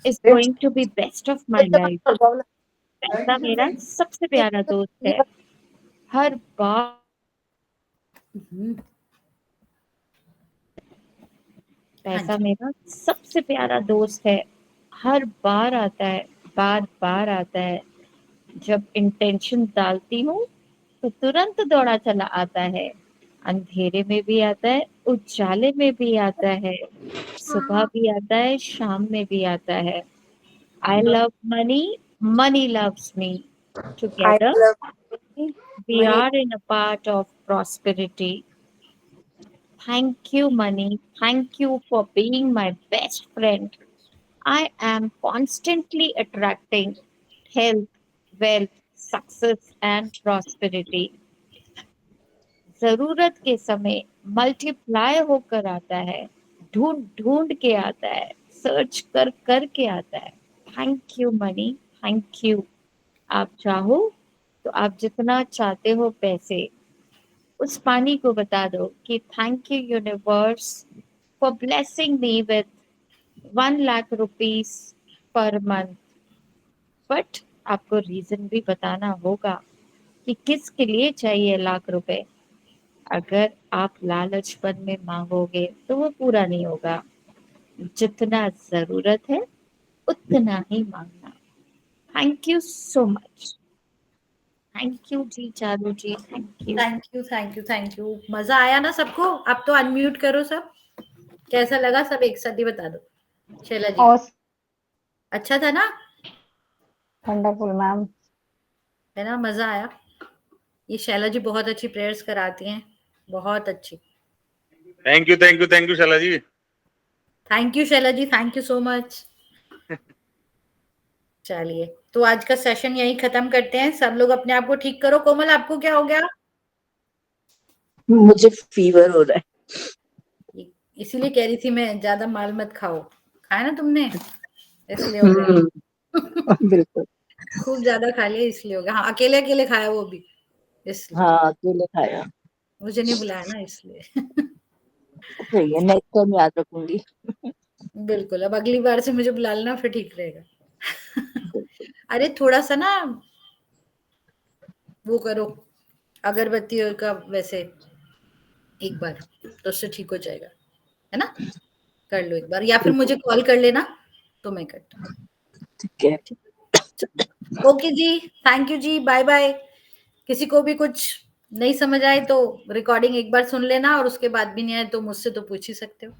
Speaker 5: is going to be best of my life. पैसा मेरा सबसे प्यारा दोस्त है, हर बार पैसा मेरा सबसे प्यारा दोस्त है, हर बार आता है, बार बार आता है। जब इंटेंशन डालती हूँ तो तुरंत दौड़ा चला आता है, अंधेरे में भी आता है, उजाले में भी आता है, सुबह भी आता है, शाम में भी आता है। I love money, money loves me. Together, we are in a part of prosperity. Thank you, money. Thank you for being my best friend. I am constantly attracting health, wealth, success, and prosperity. जरूरत के समय multiply होकर आता है, ढूंढ ढूंढ के आता है, सर्च कर कर के आता है। Thank you money, thank you. आप चाहो तो आप जितना चाहते हो पैसे उस पानी को बता दो कि thank you universe for blessing me with 1 lakh rupees per month. But आपको रीजन भी बताना होगा कि किसके लिए चाहिए लाख रुपए। अगर आप लालचपन में मांगोगे तो वो पूरा नहीं होगा। जितना जरूरत है उतना ही मांगना। Thank you so much. Thank you ji Charu ji, thank you.
Speaker 1: Thank you, thank you, thank you. मजा आया ना सबको? अब तो अनम्यूट करो सब। कैसा लगा सब एक साथ ही बता दो। शैला जी अच्छा था ना?
Speaker 4: Wonderful ma'am.
Speaker 1: है ना, मजा आया। ये शैला जी बहुत अच्छी प्रेयर्स कराती हैं, बहुत अच्छी।
Speaker 7: Thank you, thank you, thank you Shaila ji.
Speaker 1: Thank you Shaila ji, thank you so much. चलिए, तो आज का सेशन यही खत्म करते हैं। सब लोग अपने आप को ठीक करो। कोमल आपको क्या हो गया?
Speaker 8: मुझे फीवर हो रहा है।
Speaker 1: इसीलिए कह रही थी मैं ज्यादा माल मत खाओ। खाया ना तुमने, इसलिए हो गया।
Speaker 8: बिल्कुल।
Speaker 1: खूब ज्यादा खा लिया इसलिए हो गया। हाँ, अकेले अकेले खाया वो भी इसलिए।
Speaker 8: हाँ, अकेले खाया।
Speaker 1: मुझे नहीं बुलाया ना इसलिए।
Speaker 8: सही है, नेक्स्ट टाइम याद रखूंगी।
Speaker 1: बिल्कुल, अब अगली बार से मुझे बुला लेना, फिर ठीक रहेगा। अरे थोड़ा सा ना वो करो, अगरबत्ती का वैसे एक बार, तो उससे ठीक हो जाएगा, है ना? कर लो एक बार, या फिर मुझे कॉल कर लेना तो मैं करता हूँ।
Speaker 8: ठीक है।
Speaker 1: Okay ji, thank you ji, bye bye. किसी को भी कुछ नहीं समझ आए तो रिकॉर्डिंग एक बार सुन लेना, और उसके बाद भी नहीं आए तो मुझसे तो पूछ ही सकते हो।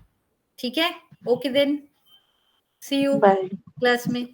Speaker 1: ठीक है, okay then, see you
Speaker 8: bye.
Speaker 1: Class में।